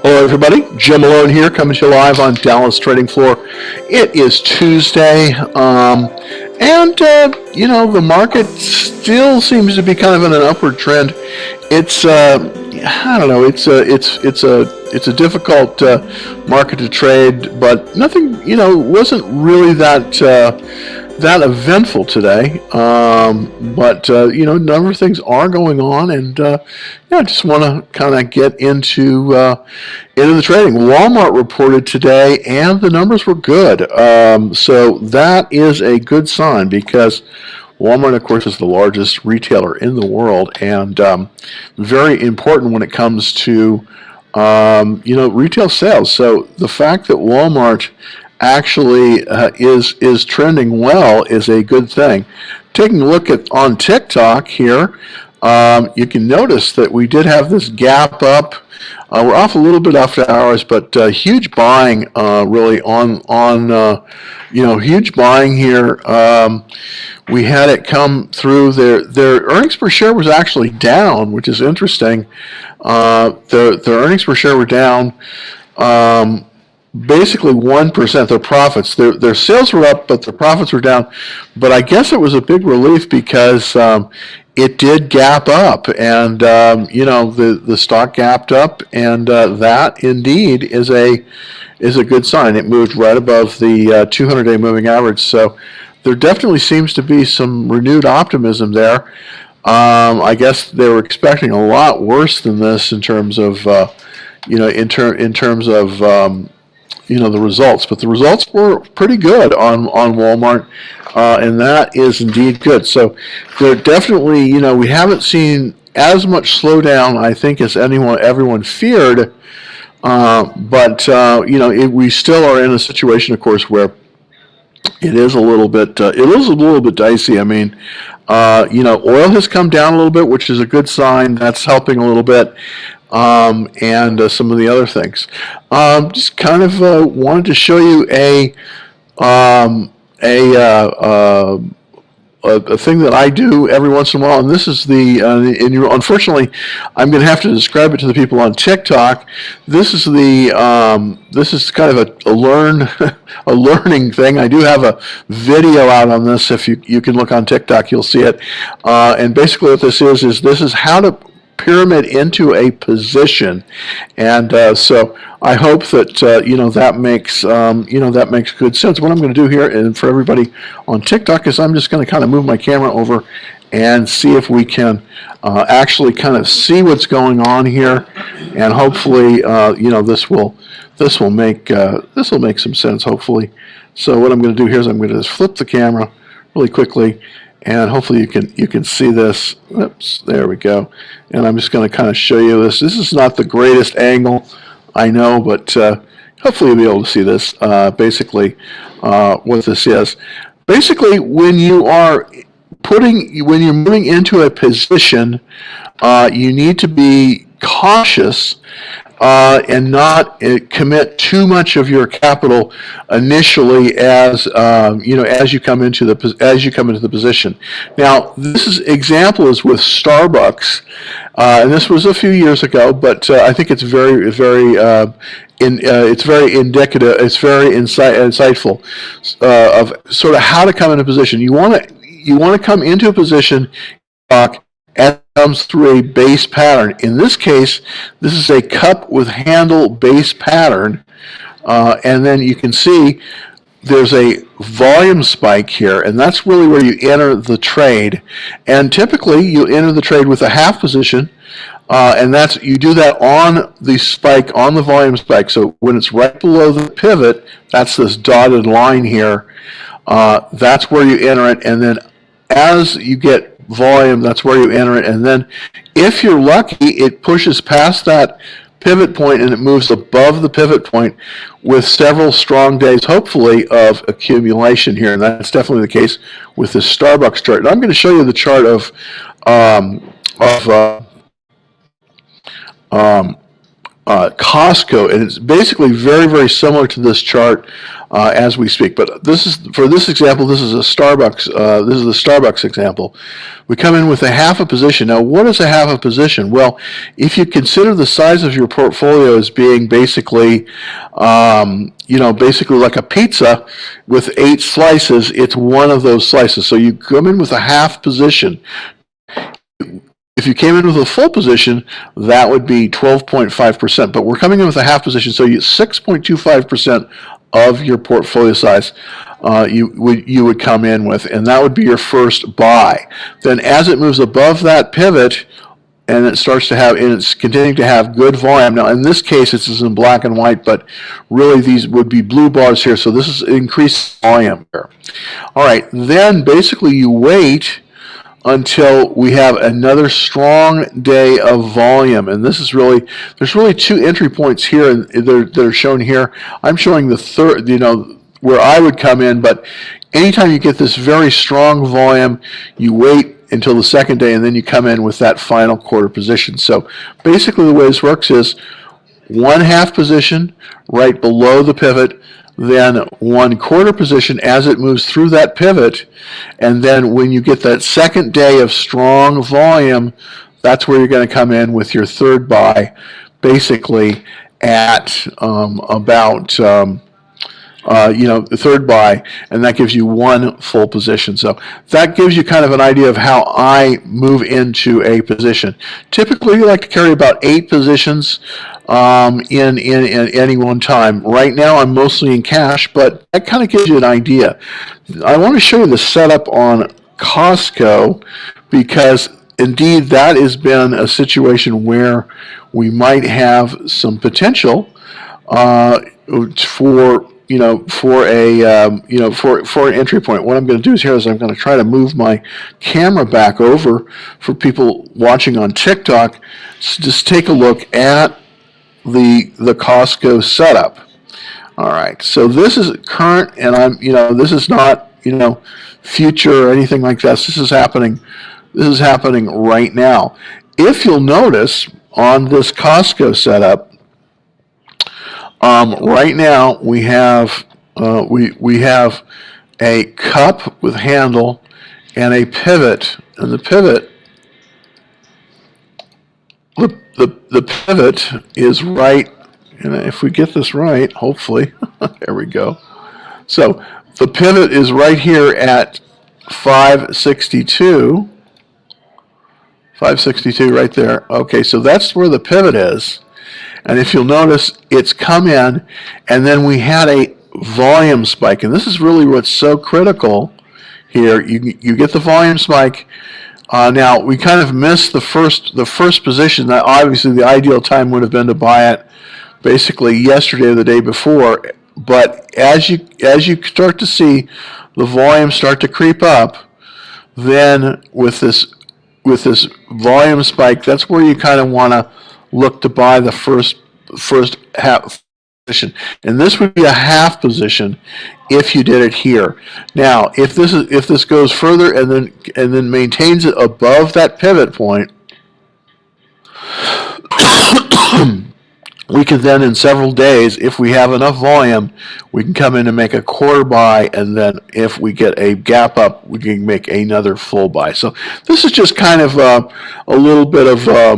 Hello, everybody. Jim Malone here, coming to you live on Dallas Trading Floor. It is Tuesday, and the market still seems to be kind of in an upward trend. It's I don't know. It's a difficult market to trade, but nothing wasn't really that eventful today. But a number of things are going on, and I just want to kind of get into the trading. Walmart reported today, and the numbers were good. So that is a good sign because Walmart, of course, is the largest retailer in the world, and very important when it comes to retail sales. So the fact that Walmart actually is trending well is a good thing. Taking a look at on TikTok here, you can notice that we did have this gap up. We're off a little bit after hours, but huge buying really on huge buying here. We had it come through. Their earnings per share was actually down, which is interesting. Their earnings per share were down. Basically 1%. Their profits, their sales were up, but their profits were down. But I guess it was a big relief because it did gap up, and the stock gapped up, and that indeed is a good sign. It moved right above the 200-day moving average. So there definitely seems to be some renewed optimism there. I guess they were expecting a lot worse than this in terms of the results, but the results were pretty good on Walmart, and that is indeed good. So they're definitely, we haven't seen as much slowdown, I think, as everyone feared, but we still are in a situation, of course, where it is a little bit dicey. I mean, oil has come down a little bit, which is a good sign. That's helping a little bit. And some of the other things. Just kind of wanted to show you a thing that I do every once in a while, and this is unfortunately, I'm going to have to describe it to the people on TikTok. This is this is kind of a learning thing. I do have a video out on this. If you can look on TikTok, you'll see it. And basically, what this is how to pyramid into a position, and so I hope that that makes good sense. What I'm going to do here, and for everybody on TikTok, is I'm just going to kind of move my camera over and see if we can actually kind of see what's going on here, and hopefully this will make some sense, hopefully. So what I'm going to do here is I'm going to just flip the camera really quickly, and hopefully you can see this. Oops, there we go. And I'm just going to kind of show you this. This is not the greatest angle, I know, but hopefully you'll be able to see this. Basically, what this is. Basically, when you're moving into a position, you need to be cautious and not commit too much of your capital initially as you come into the position. Now, this example is with Starbucks, and this was a few years ago, but I think it's very indicative. It's very insightful of sort of how to come into position. You want to come into a position as comes through a base pattern. In this case, this is a cup with handle base pattern, and then you can see there's a volume spike here, and that's really where you enter the trade. And typically, you enter the trade with a half position, and you do that on the spike, on the volume spike. So when it's right below the pivot, that's this dotted line here. That's where you enter it, and then as you get volume, that's where you enter it, and then if you're lucky, it pushes past that pivot point and it moves above the pivot point with several strong days, hopefully, of accumulation here, and that's definitely the case with this Starbucks chart. And I'm going to show you the chart Costco, and it's basically very, very similar to this chart as we speak. But this is, for this example, this is a Starbucks. This is the Starbucks example. We come in with a half a position. Now, what is a half a position? Well, if you consider the size of your portfolio as being basically, basically like a pizza with 8 slices, it's one of those slices. So you come in with a half position. If you came in with a full position, that would be 12.5%. But we're coming in with a half position, so 6.25% of your portfolio size you would come in with, and that would be your first buy. Then, as it moves above that pivot, and it starts to have, and it's continuing to have good volume. Now, in this case, this is in black and white, but really these would be blue bars here. So this is increased volume here. All right, then basically you wait until we have another strong day of volume, and this is really, there's really 2 entry points here that are shown here. I'm showing the third, where I would come in, but anytime you get this very strong volume, you wait until the second day, and then you come in with that final quarter position. So basically the way this works is 1/2 position right below the pivot, then 1/4 position as it moves through that pivot, and then when you get that second day of strong volume, that's where you're going to come in with your third buy, basically at the third buy, and that gives you 1 full position. So that gives you kind of an idea of how I move into a position. Typically, you like to carry about 8 positions in any one time. Right now, I'm mostly in cash, but that kind of gives you an idea. I want to show you the setup on Costco, because indeed that has been a situation where we might have some potential for an entry point. What I'm going to do here is I'm going to try to move my camera back over for people watching on TikTok. So just take a look at the Costco setup. All right, so this is current, and this is not future or anything like this. This is happening right now. If you'll notice on this Costco setup, right now we have a cup with handle and a pivot, and the pivot is right. And if we get this right, hopefully, there we go. So the pivot is right here at 562. 562 right there. Okay, so that's where the pivot is. And if you'll notice, it's come in, and then we had a volume spike. And this is really what's so critical here. You get the volume spike. Now, we kind of missed the first position. That obviously, the ideal time would have been to buy it basically yesterday or the day before. But as you start to see the volume start to creep up, then with this volume spike, that's where you kind of want to look to buy the first half position, and this would be a half position if you did it here. Now, if this goes further and then maintains it above that pivot point, we can then, in several days, if we have enough volume, we can come in and make a quarter buy, and then if we get a gap up, we can make another full buy. So this is just kind of a little bit of a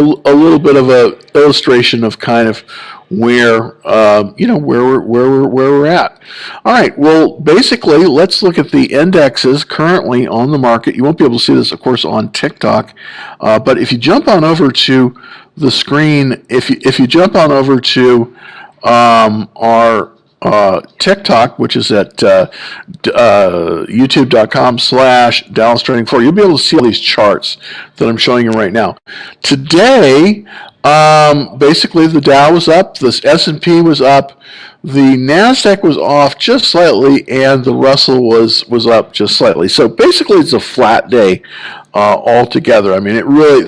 little bit of a illustration of kind of where where we're at. All right. Well, basically, let's look at the indexes currently on the market. You won't be able to see this, of course, on TikTok, but if you jump on over to the screen, if you jump on over to our TikTok, which is at youtube.com/DallasTradingFloor, you'll be able to see all these charts that I'm showing you right now. Today, basically the Dow was up, the S&P was up, the NASDAQ was off just slightly, and the Russell was up just slightly. So basically it's a flat day altogether. I mean,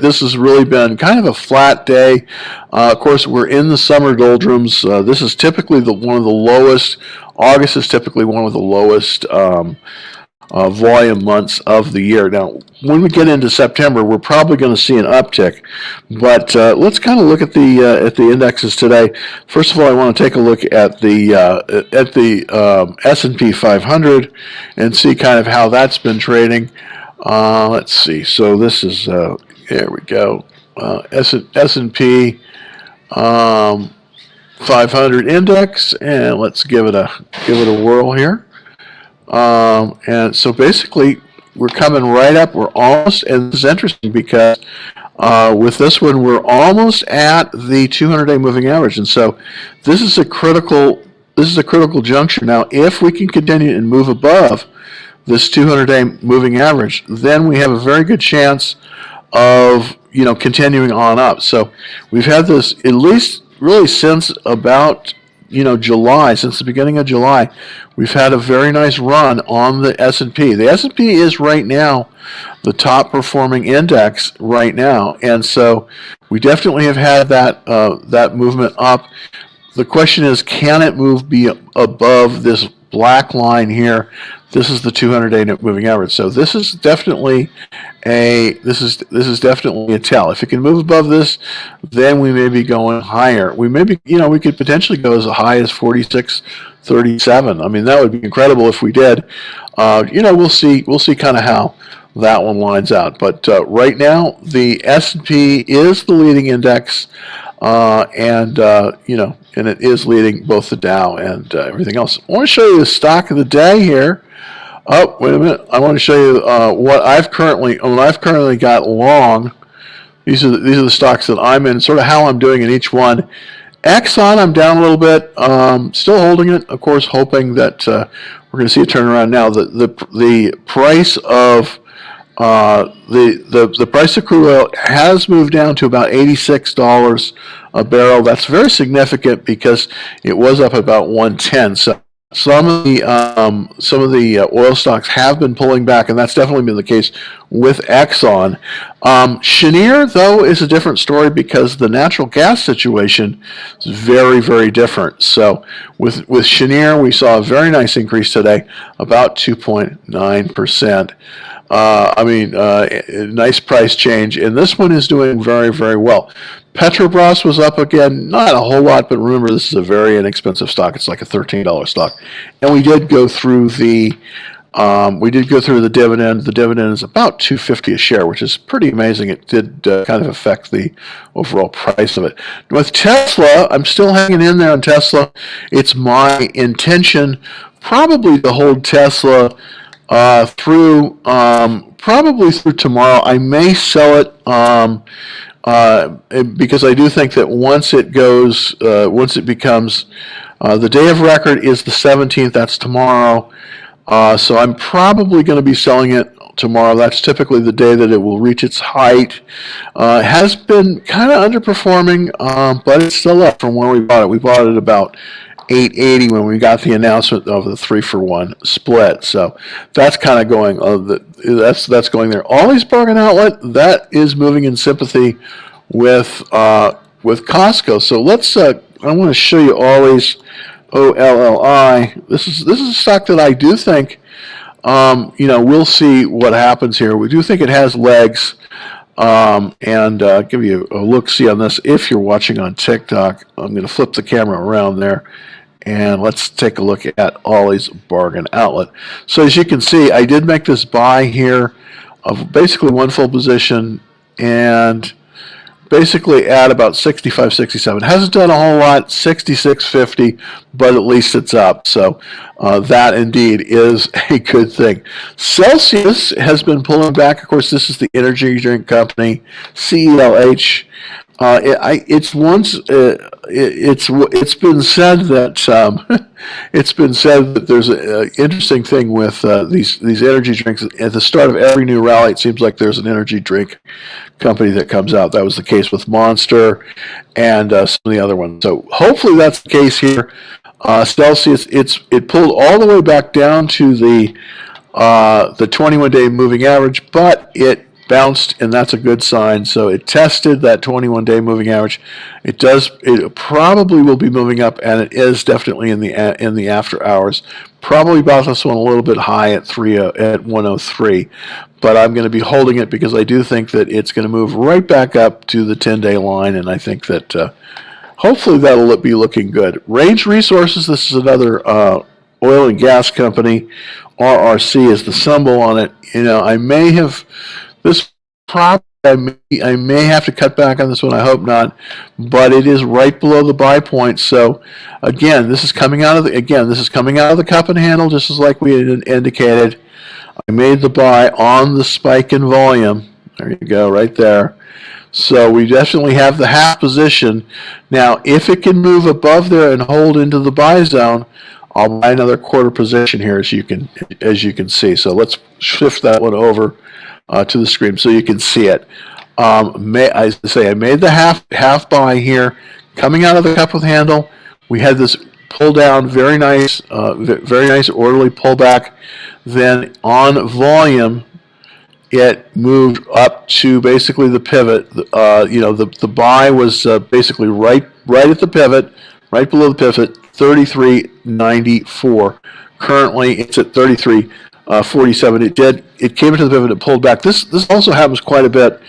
this has really been kind of a flat day. Of course, we're in the summer doldrums. This is typically one of the lowest. August is typically one of the lowest volume months of the year. Now, when we get into September, we're probably going to see an uptick, but let's kind of look at the indexes today. First of all, I want to take a look at the S&P 500 and see kind of how that's been trading. Let's see. So this is there we go. S&P 500 index, and let's give it a whirl here. And so basically, we're coming right up. We're almost, and this is interesting because with this one, we're almost at the 200-day moving average, and so this is a critical juncture. Now, if we can continue and move above this 200-day moving average, then we have a very good chance of continuing on up. So we've had this at least really since about July, since the beginning of July, we've had a very nice run on the S&P. The S&P is right now the top performing index right now, and so we definitely have had that movement up. The question is, can it be above this black line here? This is the 200-day moving average. So this is definitely a tell. If it can move above this, then we may be going higher. We may be, we could potentially go as high as 46.37. I mean, that would be incredible if we did. We'll see kind of how that one lines out. But right now, the S&P is the leading index, and it is leading both the Dow and everything else. I want to show you the stock of the day here. Oh, wait a minute. I want to show you what I've currently got long. These are the stocks that I'm in, sort of how I'm doing in each one. Exxon, I'm down a little bit. Still holding it, of course, hoping that we're going to see a turnaround now. The price of the price of crude oil has moved down to about $86 a barrel. That's very significant because it was up about 110. So some of the oil stocks have been pulling back, and that's definitely been the case with Exxon. Cheniere, though, is a different story because the natural gas situation is very, very different. So with Cheniere, we saw a very nice increase today, about 2.9%. Nice price change, and this one is doing very, very well. Petrobras was up again, not a whole lot, but remember this is a very inexpensive stock. It's like a $13 stock, and we did go through the dividend. The dividend is about $2.50 a share, which is pretty amazing. It did kind of affect the overall price of it. With Tesla, I'm still hanging in there on Tesla. It's my intention probably to hold Tesla through probably through tomorrow. I may sell it because I do think that once it becomes the day of record is the 17th. That's tomorrow. So I'm probably going to be selling it tomorrow. That's typically the day that it will reach its height. It has been kind of underperforming, but it's still up from where we bought it. We bought it about $8.80 when we got the announcement of the 3-for-1 split. So that's kind of going. That's going there. Ollie's Bargain Outlet, that is moving in sympathy with Costco. So let's. I want to show you Ollie's, OLLI. This is a stock that I do think. We'll see what happens here. We do think it has legs. And give you a look-see on this. If you're watching on TikTok, I'm going to flip the camera around there, and let's take a look at Ollie's Bargain Outlet. So as you can see, I did make this buy here of basically one full position, and basically at about 65, 67. Hasn't done a whole lot, 66.50, but at least it's up. So that indeed is a good thing. Celsius has been pulling back. Of course, this is the energy drink company, CELH. It's been said that there's an interesting thing with these energy drinks. At the start of every new rally, it seems like there's an energy drink company that comes out. That was the case with Monster and some of the other ones. So hopefully that's the case here. Celsius, it pulled all the way back down to the 21-day moving average, but it bounced, and that's a good sign. So it tested that 21-day moving average. It probably will be moving up, and it is definitely in the after hours. Probably about this one a little bit high at 103, but I'm going to be holding it because I do think that it's going to move right back up to the 10-day line, and I think that hopefully that'll be looking good. Range Resources, this is another oil and gas company. RRC is the symbol on it. I may have this prop. I may have to cut back on this one. I hope not, but it is right below the buy point. So again, this is coming out of the cup and handle, just as like we had indicated. I made the buy on the spike in volume. There you go, right there. So we definitely have the half position. Now, if it can move above there and hold into the buy zone, I'll buy another quarter position here, as you can see. So let's shift that one over to the screen so you can see it. I made the half buy here, coming out of the cup with handle. We had this pull down, very nice orderly pullback. Then on volume, it moved up to basically the pivot. The buy was basically right at the pivot, right below the pivot, 33.94. Currently, it's at 33.47. It came into the pivot and pulled back. This also happens quite a bit,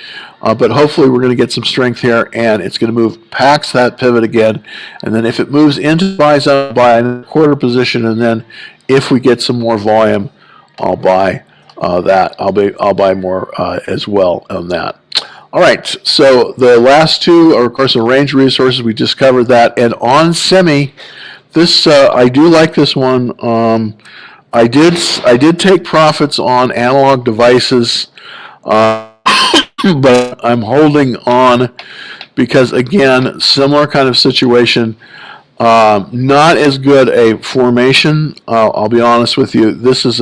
but hopefully we're going to get some strength here, and it's going to move past that pivot again. And then if it moves into the buy zone, I'll buy a quarter position, and then if we get some more volume, I'll buy that. I'll buy more as well on that. All right, so the last two are, of course, the Range Resources. We just covered that. And on semi, this I do like this one. I did take profits on Analog Devices, but I'm holding on because, again, similar kind of situation. Not as good a formation. I'll be honest with you. This is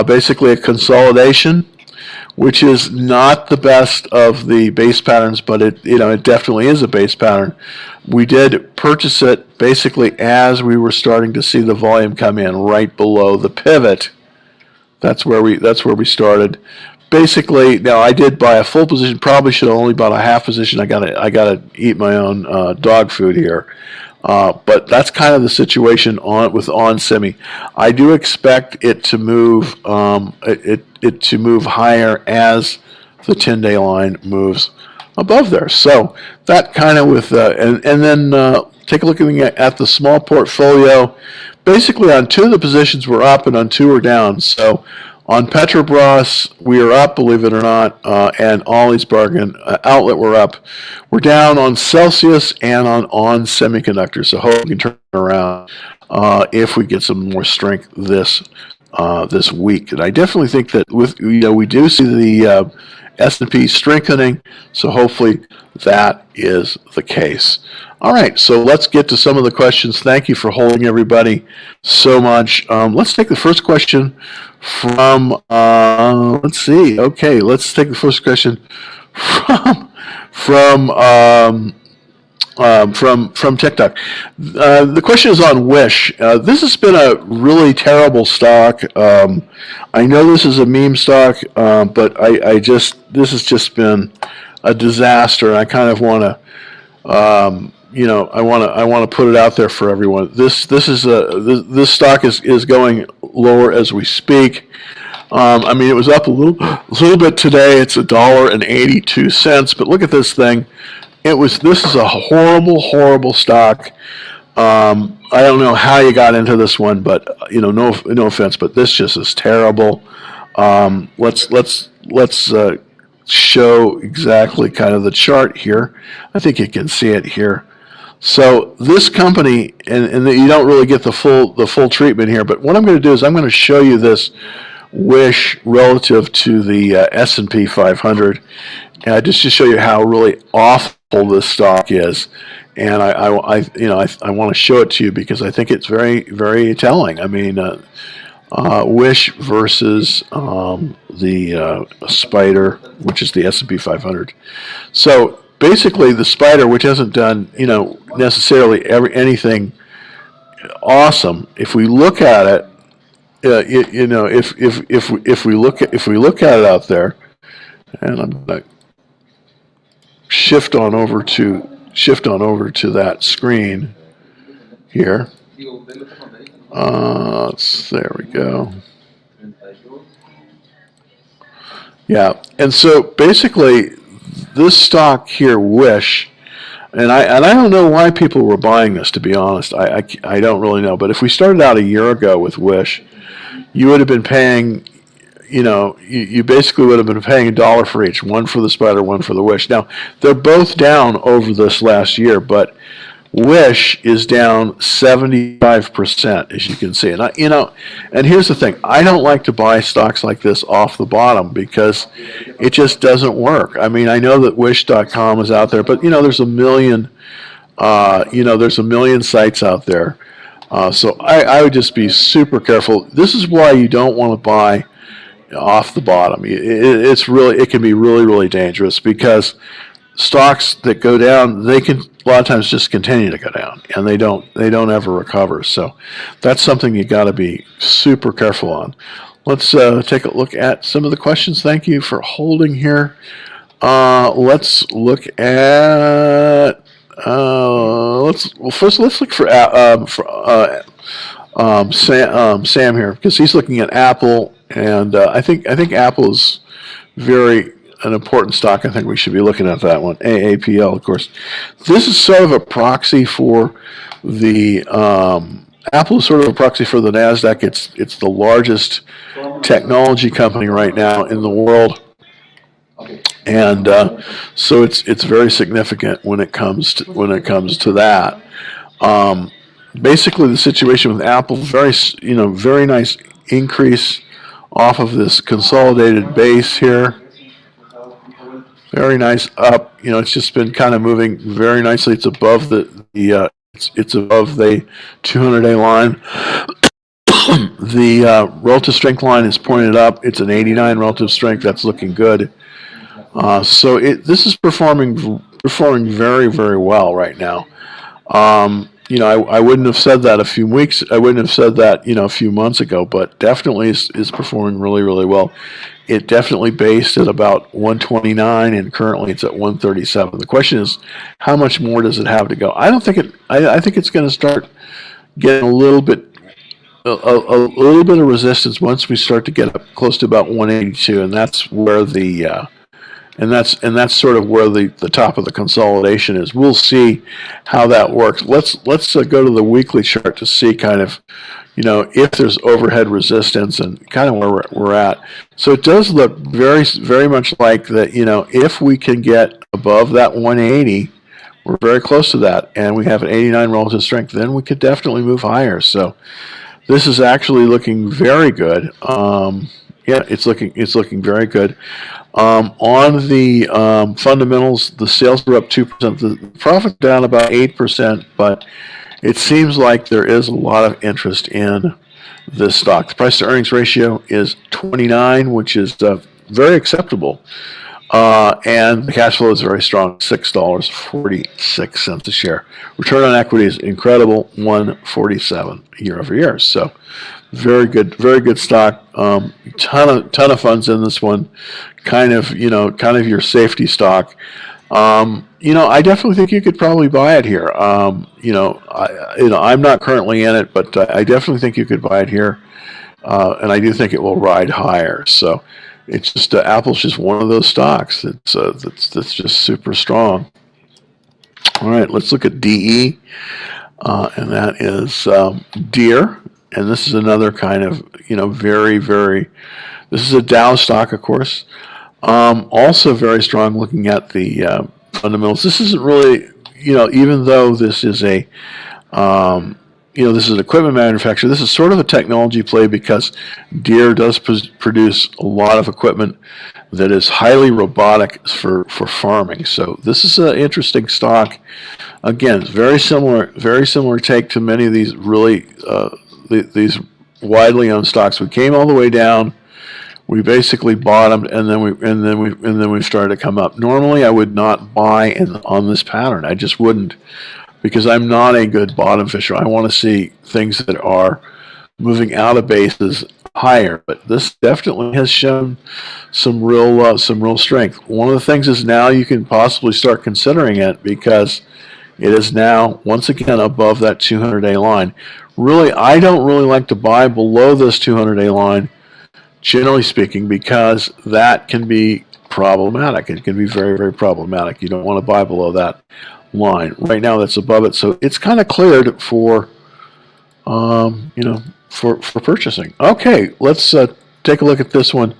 basically a consolidation, which is not the best of the base patterns, but it definitely is a base pattern. We did purchase it basically as we were starting to see the volume come in right below the pivot. That's where we started. Basically, now I did buy a full position. Probably should have only bought a half position. I gotta eat my own dog food here. But that's kind of the situation with on semi. I do expect it to move to move higher as the 10-day line moves above there. So that kind of with and then take a look at the small portfolio. Basically, on two of the positions we're up, and on two we're down. So on Petrobras, we are up, believe it or not, and Ollie's Bargain Outlet, we're up. We're down on Celsius and on semiconductors, so hope we can turn around if we get some more strength this week. And I definitely think that we do see the S&P strengthening, so hopefully that is the case. All right, so let's get to some of the questions. Thank you for holding, everybody, so much. Let's take the first question from, let's see. Okay, let's take the first question from TikTok. The question is on Wish. This has been a really terrible stock. I know this is a meme stock, but this has just been a disaster. I kind of want to, I want to put it out there for everyone. This this stock is going lower as we speak. I mean, it was up a little bit today. It's $1.82, but look at this thing. This is a horrible stock. I don't know how you got into this one, but no offense, but this just is terrible. Let's show exactly kind of the chart here. I think you can see it here. So this company, and you don't really get the full treatment here, but what I'm going to do is I'm going to show you this Wish relative to the S&P 500, just to show you how really awful this stock is. And I want to show it to you because I think it's very, very telling. I mean, Wish versus the Spider, which is the S&P 500. So basically, the Spider, which hasn't done necessarily anything awesome, if we look at it, if we look at it out there, And I'm going to shift on over to that screen here. There we go. Yeah, and so basically, this stock here, Wish, and I don't know why people were buying this. To be honest, I don't really know. But if we started out a year ago with Wish, you would have been paying, you basically would have been paying $1 for each, one for the Spider, one for the Wish. Now they're both down over this last year, but Wish is down 75%, as you can see. And and here's the thing: I don't like to buy stocks like this off the bottom because it just doesn't work. I mean, I know that Wish.com is out there, but there's a million, there's a million sites out there. So I would just be super careful. This is why you don't want to buy off the bottom. It can be really, really dangerous because stocks that go down, they can a lot of times just continue to go down, and they don't ever recover. So that's something you got to be super careful on. Let's take a look at some of the questions. Thank you for holding here. Let's look at let's look for Sam here, because he's looking at Apple, and I think Apple is an important stock. I think we should be looking at that one. AAPL, of course. This is sort of a proxy for the Apple is sort of a proxy for the Nasdaq. It's the largest technology company right now in the world, and so it's very significant when it comes to that. Basically, the situation with Apple, very nice increase off of this consolidated base here. Very nice up. It's just been kind of moving very nicely. It's above it's above the 200-day line. The relative strength line is pointed up. It's an 89 relative strength. That's looking good. So this is performing very, very well right now. I wouldn't have said that I wouldn't have said that a few months ago, but definitely is performing really, really well. It definitely based at about 129, and currently it's at 137. The question is, how much more does it have to go? I think it's going to start getting a little bit of resistance once we start to get up close to about 182, and that's where that's sort of where the top of the consolidation is. We'll see how that works. Let's go to the weekly chart to see kind of if there's overhead resistance and kind of where we're at. So it does look very, very much like that. If we can get above that 180, we're very close to that, and we have an 89 relative strength, then we could definitely move higher. So this is actually looking very good. Yeah, it's looking very good. On the fundamentals, the sales were up 2%, the profit down about 8%, but it seems like there is a lot of interest in this stock. The price to earnings ratio is 29, which is very acceptable. And the cash flow is very strong, $6.46 a share. Return on equity is incredible, 147 year over year. So very good stock. Ton of funds in this one. Kind of your safety stock. I definitely think you could probably buy it here. I'm not currently in it, but I definitely think you could buy it here, and I do think it will ride higher. So it's just Apple's just one of those stocks that's just super strong. All right, let's look at DE, and that is Deere, and this is another kind of very, very. This is a Dow stock, of course. Also very strong. Looking at the fundamentals, this isn't really, even though this is this is an equipment manufacturer, this is sort of a technology play because Deere does produce a lot of equipment that is highly robotic for farming. So this is an interesting stock. Again, very similar take to many of these really these widely owned stocks. We came all the way down. We basically bottomed, and then we started to come up. Normally, I would not buy on this pattern. I just wouldn't, because I'm not a good bottom fisher. I want to see things that are moving out of bases higher, but this definitely has shown some real strength. One of the things is now you can possibly start considering it because it is now once again above that 200-day line. Really, I don't really like to buy below this 200-day line, generally speaking, because that can be problematic. It can be very, very problematic. You don't want to buy below that line. Right now, that's above it, so it's kind of cleared for, for purchasing. Okay, let's take a look at this one.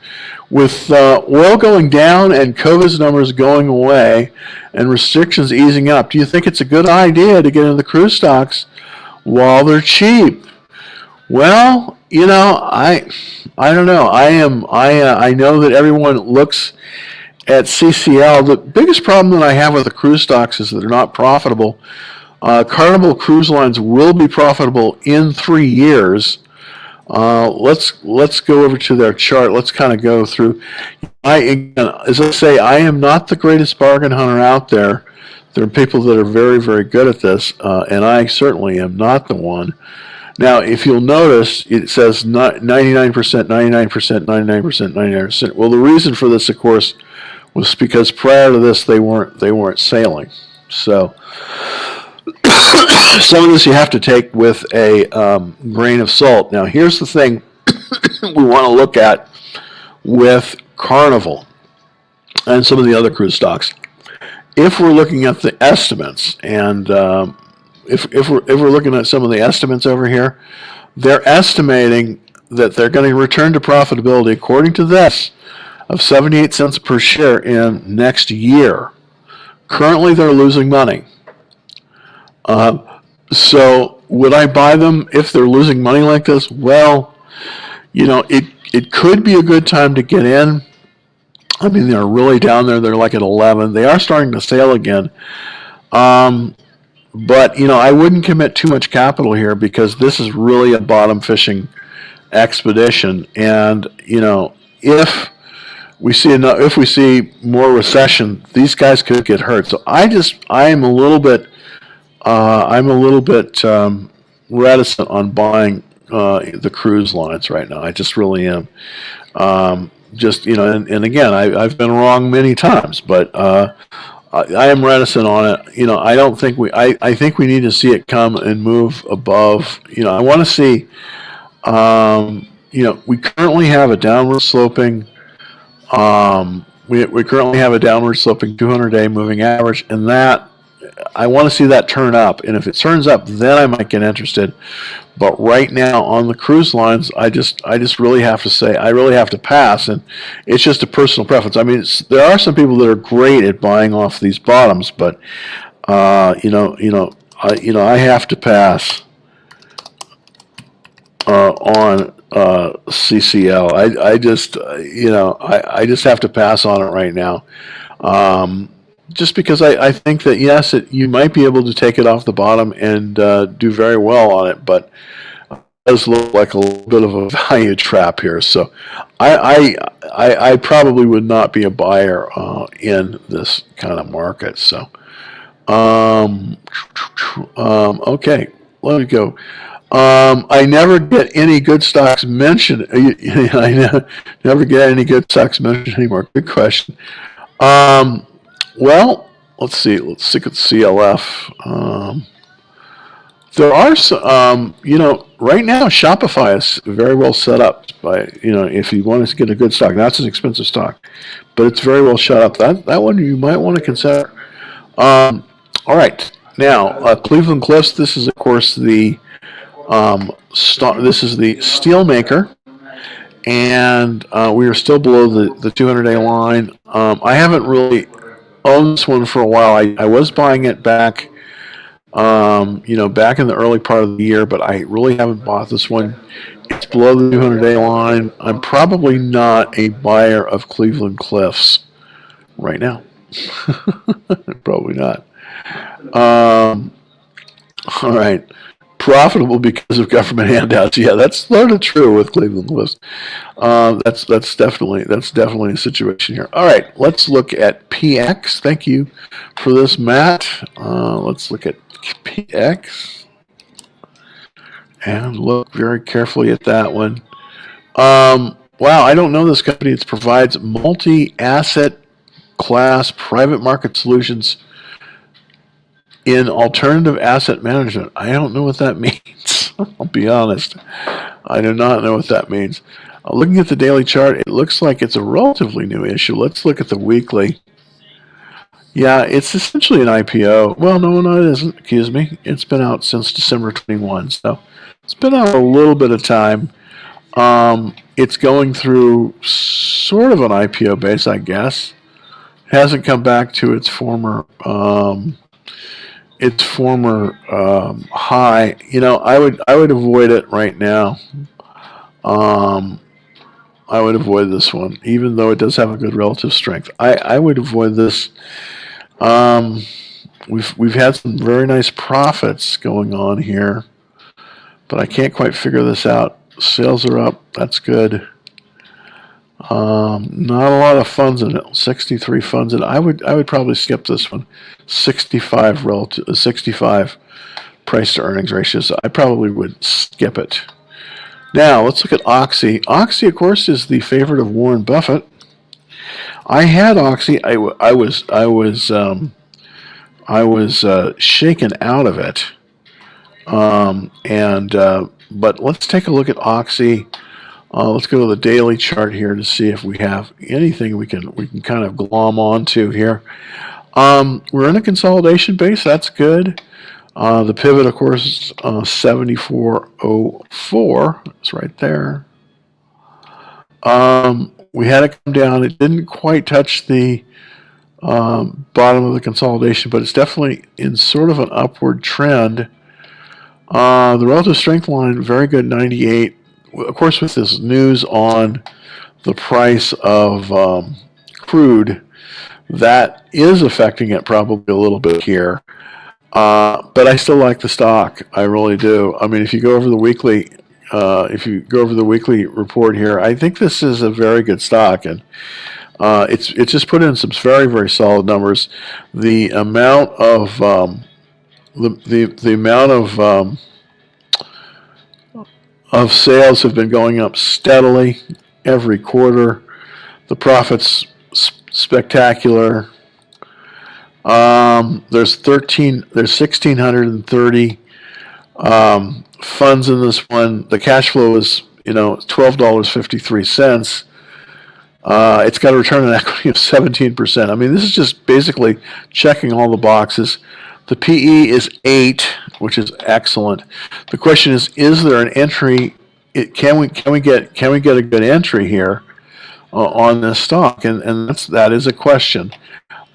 With oil going down and COVID's numbers going away and restrictions easing up, do you think it's a good idea to get into the cruise stocks while they're cheap? Well, I don't know. I know that everyone looks at CCL. The biggest problem that I have with the cruise stocks is that they're not profitable. Carnival Cruise Lines will be profitable in 3 years. Let's go over to their chart. Let's kind of go through. As I say, I am not the greatest bargain hunter out there. There are people that are very, very good at this, and I certainly am not the one. Now, if you'll notice, it says 99%, 99%, 99%, 99%. Well, the reason for this, of course, was because prior to this they weren't sailing. So some of this you have to take with a grain of salt. Now, here's the thing we want to look at with Carnival and some of the other cruise stocks. If we're looking at the estimates, and if we're looking at some of the estimates over here, they're estimating that they're going to return to profitability, according to this, of 78 cents per share in next year. Currently, they're losing money. So would I buy them if they're losing money like this? Well, it could be a good time to get in. I mean, they're really down there. They're like at 11. They are starting to sail again. But, I wouldn't commit too much capital here because this is really a bottom fishing expedition. And, if we see more recession, these guys could get hurt. So I'm a little bit reticent on buying the cruise lines right now. I just really am. And again, I've been wrong many times, but I am reticent on it. I don't think I think we need to see it come and move above. I want to see. We currently have a downward sloping. We currently have a downward sloping 200-day moving average, and that I want to see that turn up. And if it turns up, then I might get interested. But right now on the cruise lines, I just really have to say I really have to pass, and it's just a personal preference. I mean, there are some people that are great at buying off these bottoms, but I have to pass on CCL. I just have to pass on it right now. Just because I think that, yes, you might be able to take it off the bottom and do very well on it, but it does look like a little bit of a value trap here. So I probably would not be a buyer in this kind of market. So, okay, let me go. I never get any good stocks mentioned. I never get any good stocks mentioned anymore. Good question. Well, let's see. Let's look at CLF. There are some, right now Shopify is very well set up by, if you want to get a good stock. That's an expensive stock, but it's very well set up. That one you might want to consider. All right. Now, Cleveland Cliffs, this is, of course, the this is the steel maker. And we are still below the 200-day line. I haven't really owned this one for a while. I was buying it back, back in the early part of the year, but I really haven't bought this one. It's below the 200-day line. I'm probably not a buyer of Cleveland Cliffs right now. Probably not. All right. Profitable because of government handouts. Yeah, that's sort of true with Cleveland Cliffs. That's definitely a situation here. All right, let's look at PX. Thank you for this, Matt. Let's look at PX and look very carefully at that one. Wow, I don't know this company. It provides multi-asset class private market solutions in alternative asset management. I don't know what that means. I'll be honest. I do not know what that means. Looking at the daily chart, it looks like it's a relatively new issue. Let's look at the weekly. Yeah, it's essentially an IPO. Well, no, it isn't. Excuse me. It's been out since December 21, so it's been out a little bit of time. It's going through sort of an IPO base, I guess. Hasn't come back to its former high. You know, I would avoid it right now. I would avoid this one, even though it does have a good relative strength. I would avoid this. We've had some very nice profits going on here, but I can't quite figure this out. Sales are up. That's good. Not a lot of funds in it. 63 funds in it. I would probably skip this one. 65 price to earnings ratio. So I probably would skip it. Now let's look at Oxy. Oxy, of course, is the favorite of Warren Buffett. I had Oxy. I was shaken out of it. But let's take a look at Oxy. Let's go to the daily chart here to see if we have anything we can kind of glom onto here. We're in a consolidation base. That's good. The pivot, of course, 74.04. It's right there. We had it come down. It didn't quite touch the bottom of the consolidation, but it's definitely in sort of an upward trend. The relative strength line, very good, 98. Of course, with this news on the price of crude, that is affecting it probably a little bit here. But I still like the stock. I really do. I mean, if you go over the weekly, report here, I think this is a very good stock, and it's just put in some very, very solid numbers. The amount of the amount of sales have been going up steadily every quarter. The profits spectacular. There's 1,630 funds in this one. The cash flow is $12.53. It's got a return on equity of 17%. I mean, this is just basically checking all the boxes. The PE is 8, which is excellent. The question is there an entry? Can we get a good entry here on this stock? And that is a question.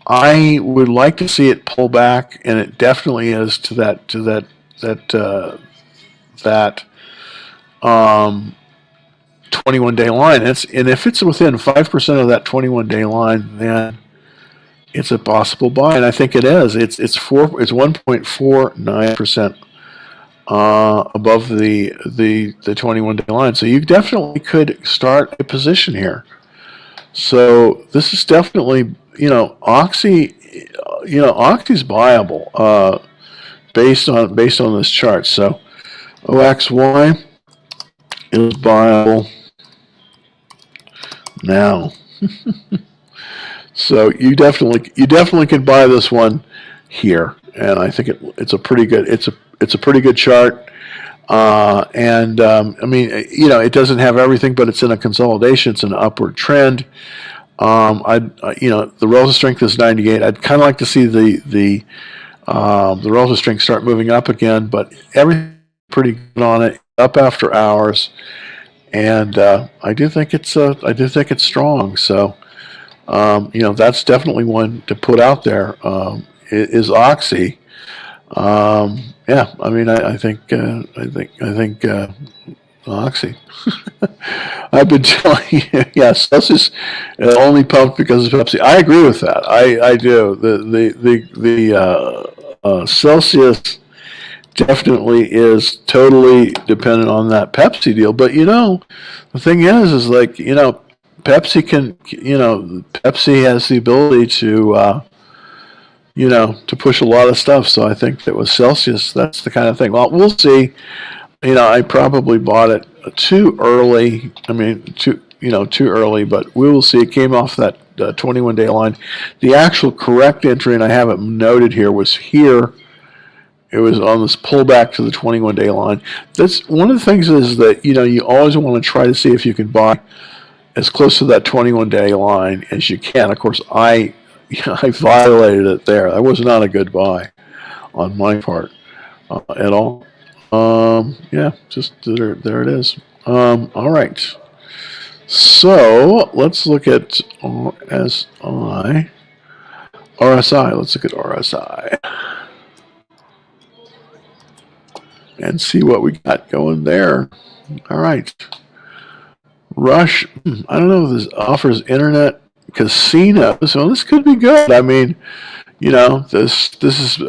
I would like to see it pull back, and it definitely is to that 21-day line. And if it's within 5% of that 21-day line, then it's a possible buy, and I think it is. It's 1.49% above the 21-day line. So you definitely could start a position here. So this is definitely, Oxy's buyable based on this chart. So OXY is buyable now. So you definitely can buy this one here, and I think it's a pretty good chart. I mean, it doesn't have everything, but it's in a consolidation. It's an upward trend. The relative strength is 98. I'd kind of like to see the relative strength start moving up again, but everything's pretty good on it. Up after hours, and I do think it's strong. So. That's definitely one to put out there. Is Oxy? Yeah, I mean, I think Oxy. I've been telling you, yes, Celsius only pumped because of Pepsi. I agree with that. I do. The Celsius definitely is totally dependent on that Pepsi deal. But the thing is like Pepsi Pepsi has the ability to push a lot of stuff. So I think that with Celsius, that's the kind of thing. Well, we'll see. I probably bought it too early. I mean, too early, but we will see. It came off that 21-day line. The actual correct entry, and I have it noted here, was here. It was on this pullback to the 21-day line. That's one of the things is that you always want to try to see if you can buy as close to that 21-day line as you can. Of course, I violated it there. That was not a good buy on my part at all. Yeah, just there it is. All right. So let's look at RSI. Let's look at RSI and see what we got going there. All right. Rush. I don't know if this offers internet casino, so this could be good. I mean, this is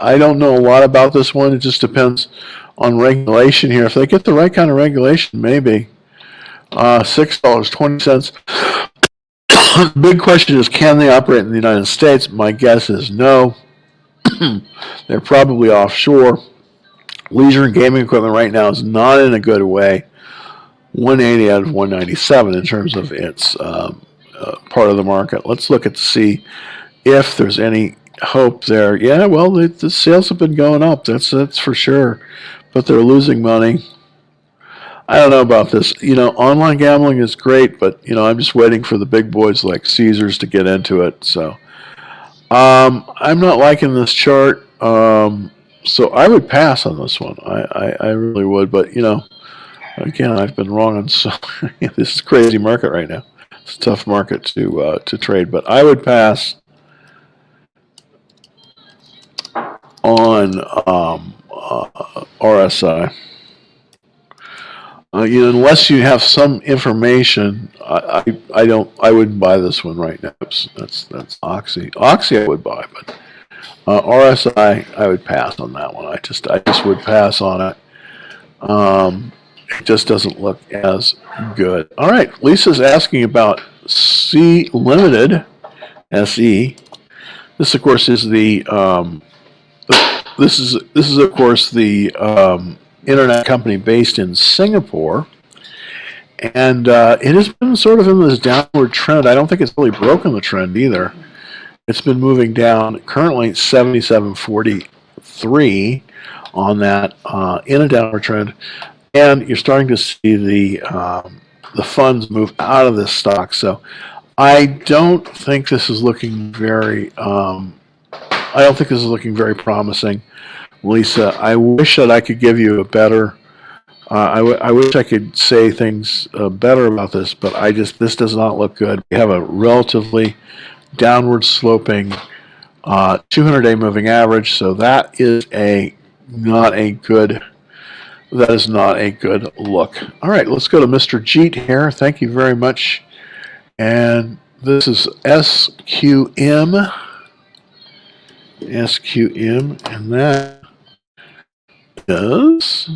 I don't know a lot about this one. It just depends on regulation here. If they get the right kind of regulation, maybe. $6.20. The big question is, can they operate in the United States? My guess is no. They're probably offshore. Leisure and gaming equipment right now is not in a good way. 180 out of 197 in terms of its part of the market. Let's look at see if there's any hope there. Yeah, well, the sales have been going up. That's for sure, but they're losing money. I don't know about this. Online gambling is great, but I'm just waiting for the big boys like Caesars to get into it. So I'm not liking this chart. So I would pass on this one. I really would, but again, I've been wrong on so. This is a crazy market right now. It's a tough market to trade, but I would pass on RSI. Unless you have some information, I wouldn't buy this one right now. That's Oxy. Oxy I would buy, but RSI I would pass on that one. I just would pass on it. It just doesn't look as good. All right, Lisa's asking about C Limited, SE. This of course is the this is of course the internet company based in Singapore, and it has been sort of in this downward trend. I don't think it's really broken the trend either. It's been moving down, currently 77.43 on that in a downward trend, and you're starting to see the funds move out of this stock. So I don't think this is looking very promising. Lisa, I wish that I could give you a better, I wish I could say things better about this, but this does not look good. We have a relatively downward sloping 200-day moving average, so that is not a good look. All right, let's go to Mr. Jeet here. Thank you very much. And this is SQM, and that is,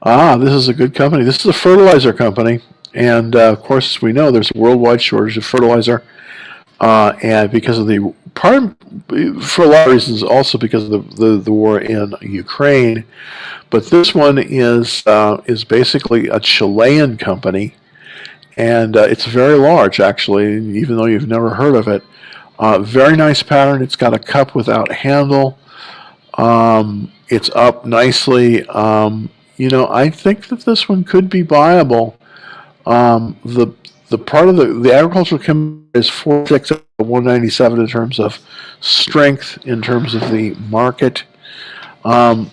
this is a good company. This is a fertilizer company, and of course, as we know, there's a worldwide shortage of fertilizer, and because of for a lot of reasons, also because of the war in Ukraine. But this one is basically a Chilean company, and it's very large, actually, even though you've never heard of it. Very nice pattern. It's got a cup without handle. It's up nicely. I think that this one could be buyable. The part of the agricultural chemical is 46 out of 197 in terms of strength, in terms of the market.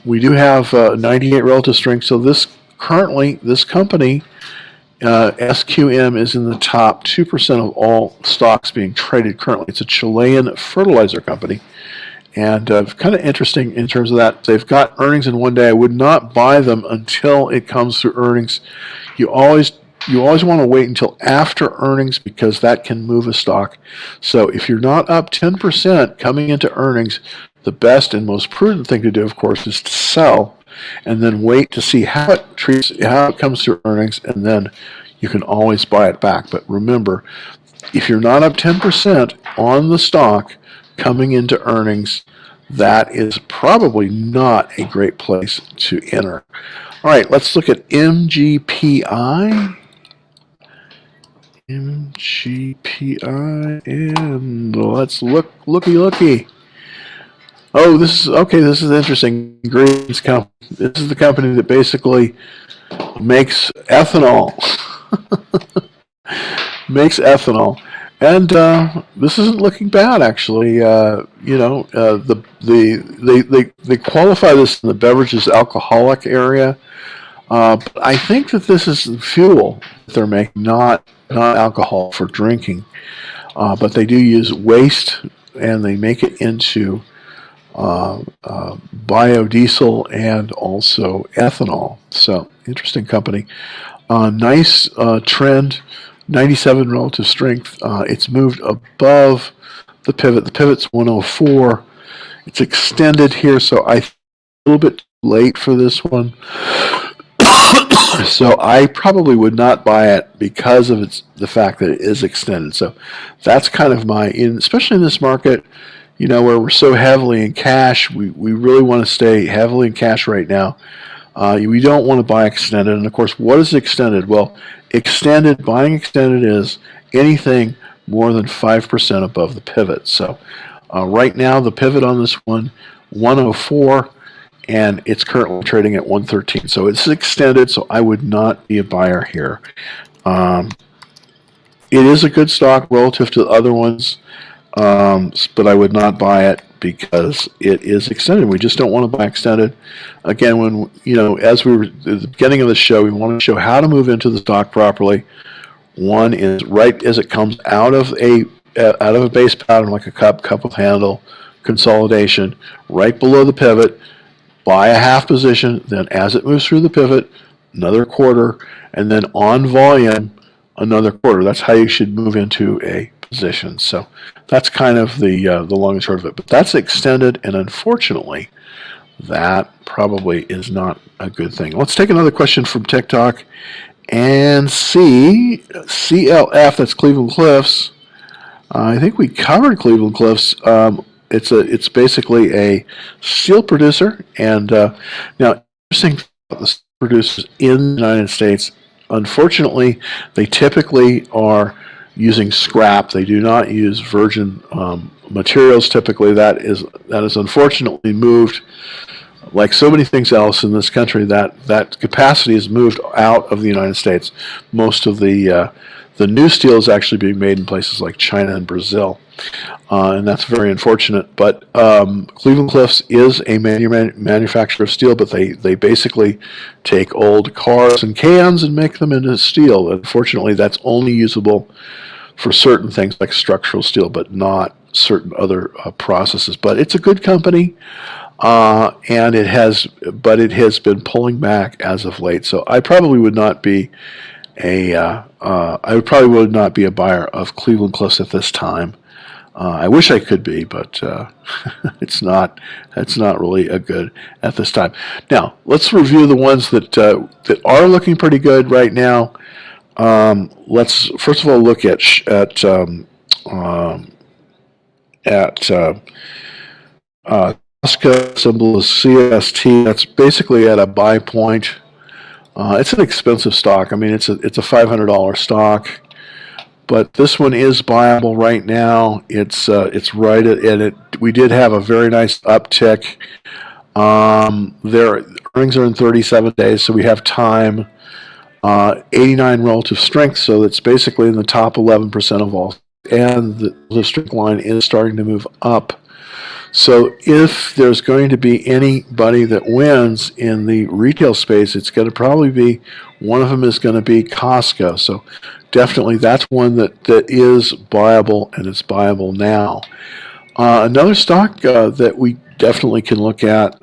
We do have 98 relative strength. So this company, SQM, is in the top 2% of all stocks being traded currently. It's a Chilean fertilizer company. And kind of interesting in terms of that. They've got earnings in one day. I would not buy them until it comes through earnings. You always want to wait until after earnings, because that can move a stock. So if you're not up 10% coming into earnings, the best and most prudent thing to do, of course, is to sell and then wait to see how it comes through earnings, and then you can always buy it back. But remember, if you're not up 10% on the stock coming into earnings, that is probably not a great place to enter. All right, let's look at MGPI. MGPI, and let's looky. Oh, this is okay. This is interesting. This is the company that basically makes ethanol. Makes ethanol, and this isn't looking bad actually. They qualify this in the beverages alcoholic area, but I think that this is fuel that they're making, not alcohol for drinking. But they do use waste, and they make it into biodiesel and also ethanol. So interesting company. Nice trend. 97 relative strength. It's moved above the pivot. The pivot's 104. It's extended here, so I'm a little bit late for this one. So I probably would not buy it because of the fact that it is extended. So that's kind of especially in this market, where we're so heavily in cash. We really want to stay heavily in cash right now. We don't want to buy extended. And of course, what is extended? Well, buying extended is anything more than 5% above the pivot. So right now, the pivot on this one, 104, and it's currently trading at 113. So it's extended, so I would not be a buyer here. It is a good stock relative to the other ones, but I would not buy it because it is extended. We just don't want to buy extended. Again, as we were at the beginning of the show, we want to show how to move into the stock properly. One is right as it comes out of a base pattern, like a cup with handle, consolidation, right below the pivot, buy a half position, then as it moves through the pivot, another quarter, and then on volume, another quarter. That's how you should move into a position. So that's kind of the long and short of it. But that's extended, and unfortunately, that probably is not a good thing. Let's take another question from TikTok and see CLF. That's Cleveland Cliffs. I think we covered Cleveland Cliffs. It's basically a steel producer, and now interesting about the steel producers in the United States. Unfortunately, they typically are using scrap. They do not use virgin materials. Typically, that is unfortunately moved. Like so many things else in this country, that capacity is moved out of the United States. Most of the new steel is actually being made in places like China and Brazil, and that's very unfortunate. But Cleveland Cliffs is a manufacturer of steel, but they basically take old cars and cans and make them into steel. Unfortunately, that's only usable for certain things like structural steel, but not certain other processes. But it's a good company. And it has been pulling back as of late. So I probably would not be a buyer of Cleveland Cliffs at this time. I wish I could be, but it's not really a good at this time. Now let's review the ones that are looking pretty good right now. Let's first of all look at Costco, symbol is CST. That's basically at a buy point. It's an expensive stock. I mean, it's a $500 stock, but this one is buyable right now. It's right at it. We did have a very nice uptick. Their earnings are in 37 days, so we have time. 89 relative strength, so that's basically in the top 11% of all. And the strength line is starting to move up. So if there's going to be anybody that wins in the retail space, it's going to probably be one of them is going to be Costco. So definitely that's one that is buyable, and it's buyable now. Another stock that we definitely can look at,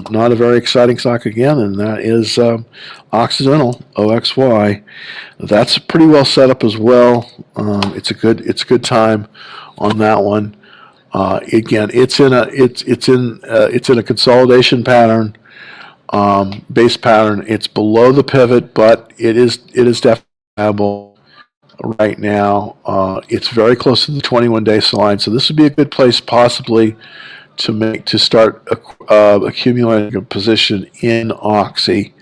not a very exciting stock again, and that is Occidental, OXY. That's pretty well set up as well. It's a good time on that one. Again, it's in a consolidation pattern, base pattern. It's below the pivot, but it is definitely viable right now. It's very close to the 21-day line, so this would be a good place possibly to start accumulating a position in Oxy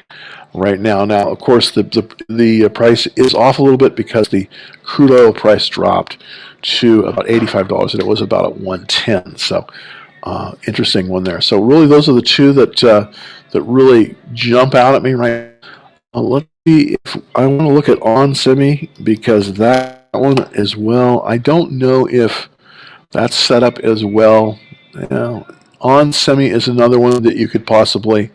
right now. Now, of course, the price is off a little bit because the crude oil price dropped to about $85, and it was about at 110. So, interesting one there. So, really, those are the two that really jump out at me right now. Let's see if I want to look at onsemi, because that one as well. I don't know if that's set up as well. onsemi is another one that you could possibly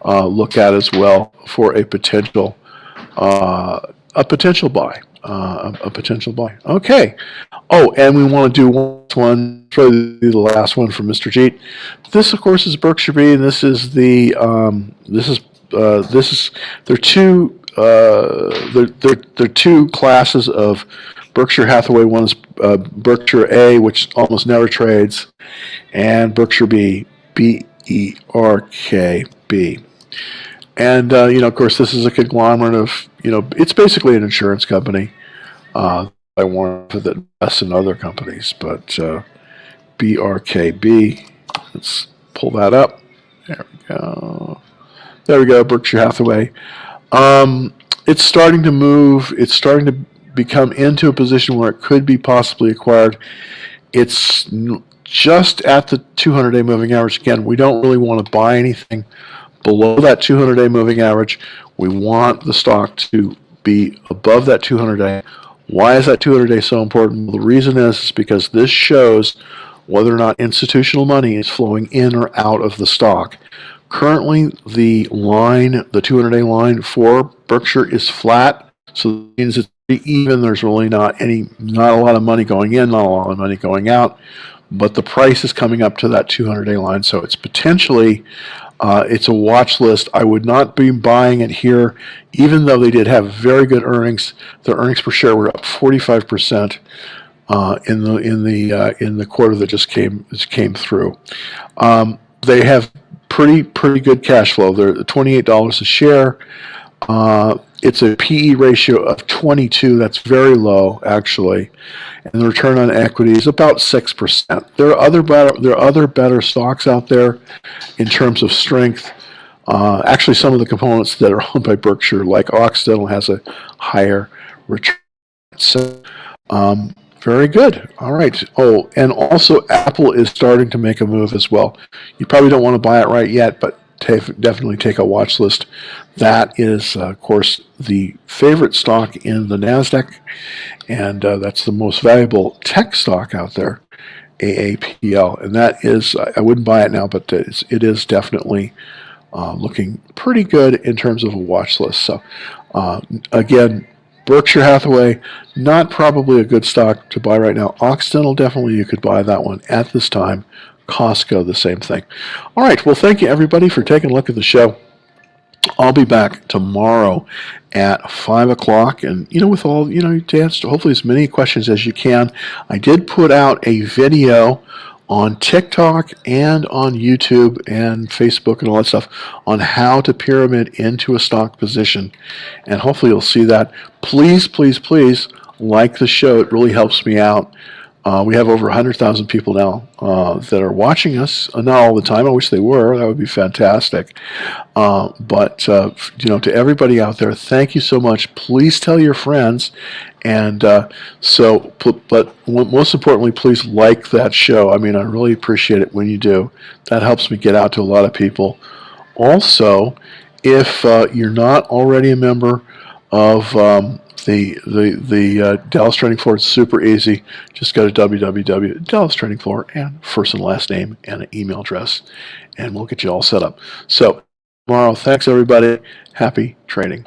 look at as well for a potential buy. A potential buy. Okay. Oh, and we want to do one, probably the last one from Mr. Jeet. This, of course, is Berkshire B, and this is the they're two classes of Berkshire Hathaway. One is Berkshire A, which almost never trades, and Berkshire B, BERKB. And, of course, this is a conglomerate of, it's basically an insurance company. I want that invests in other companies, but BRKB, let's pull that up. There we go. There we go, Berkshire Hathaway. It's starting to move. It's starting to become into a position where it could be possibly acquired. It's just at the 200-day moving average. Again, we don't really want to buy anything below that 200-day moving average. We want the stock to be above that 200-day. Why is that 200-day so important? Well, the reason is because this shows whether or not institutional money is flowing in or out of the stock. Currently, the 200-day line for Berkshire is flat, so that means it's even. There's really not a lot of money going in, not a lot of money going out, but the price is coming up to that 200-day line, so it's potentially it's a watch list. I would not be buying it here, even though they did have very good earnings. Their earnings per share were up 45% in the quarter that just came through. They have pretty good cash flow. They're $28 a share. It's a PE ratio of 22. That's very low, actually, and the return on equity is about 6%. There are other better stocks out there in terms of strength. Actually, some of the components that are owned by Berkshire, like Occidental, has a higher return. So, very good. All right. Oh, and also Apple is starting to make a move as well. You probably don't want to buy it right yet, but definitely take a watch list. That is, of course, the favorite stock in the NASDAQ, and that's the most valuable tech stock out there, AAPL. And that is, I wouldn't buy it now, but it is definitely looking pretty good in terms of a watch list. So, again, Berkshire Hathaway, not probably a good stock to buy right now. Occidental, definitely you could buy that one at this time. Costco, the same thing. All right. Well, thank you, everybody, for taking a look at the show. I'll be back tomorrow at 5 o'clock, and, with all, to answer hopefully as many questions as you can. I did put out a video on TikTok and on YouTube and Facebook and all that stuff on how to pyramid into a stock position, and hopefully you'll see that. Please, please, please like the show. It really helps me out. We have over 100,000 people now that are watching us. Not all the time. I wish they were. That would be fantastic. But to everybody out there, thank you so much. Please tell your friends. And but most importantly, please like that show. I mean, I really appreciate it when you do. That helps me get out to a lot of people. Also, if you're not already a member of the Dallas Trading Floor, it's super easy. Just go to www.Dallas Trading Floor and first and last name and an email address, and we'll get you all set up. So tomorrow, thanks everybody. Happy trading.